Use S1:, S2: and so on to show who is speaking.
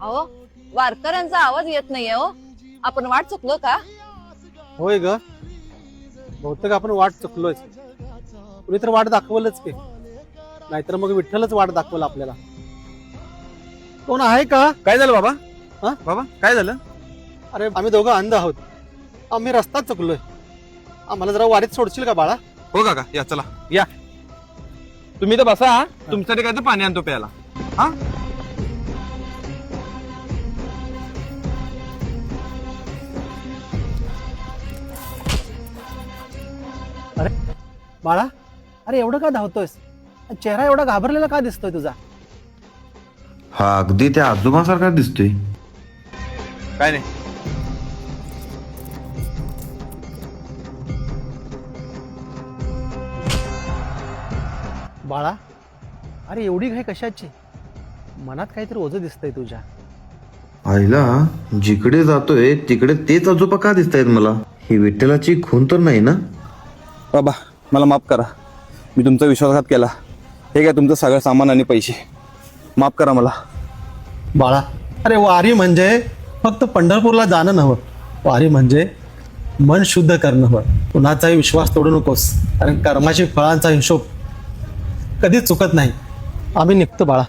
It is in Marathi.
S1: अहो वारकऱ्यांचा आवाज येत नाहीये हो. आपण वाट चुकलो का?
S2: होय ग, बहुतेक आपण वाट चुकलोय. कुणी तर वाट दाखवलंच की, नाहीतर मग विठ्ठलच वाट दाखवलं आपल्याला. कोण आहे का?
S3: काय झालं बाबा?
S2: हा?
S3: बाबा काय झालं?
S2: अरे आम्ही दोघं अंध आहोत. आम्ही रस्ता चुकलोय. आम्हाला जरा वारीत सोडशील का बाळा?
S3: हो काका, या चला या. तुम्ही तर बसा, तुमच्यासाठी काय तर पाणी आणतो प्यायला. हा
S2: अरे बाळा, अरे एवढं का धावतोयस? चेहरा एवढा घाबरलेला का दिसतोय तुझा?
S4: हा अगदी त्या आजोबासारखा दिसतोय.
S3: काय नाही.
S2: बाळा, अरे एवढी घाई कशाची? मनात काहीतरी ओझं दिसतंय तुझ्या.
S4: आईला जिकडे जातोय तिकडे तेच आजोबा का दिसतायत मला? ही विठ्ठलाची खून तर नाही ना?
S3: बाबा मला माफ करा, मी तुमचा विश्वासघात केला. हे काय तुमचं सगळं सामान आणि पैसे, माफ करा मला.
S2: बाळा, अरे वारी म्हणजे फक्त पंढरपूरला जाणं नव्हं. वारी म्हणजे मन शुद्ध करणं हवं. कुणाचाही विश्वास तोडू नकोस, कारण कर्माची फळांचा हिशोब कधीच चुकत नाही. आम्ही निघतो बाळा.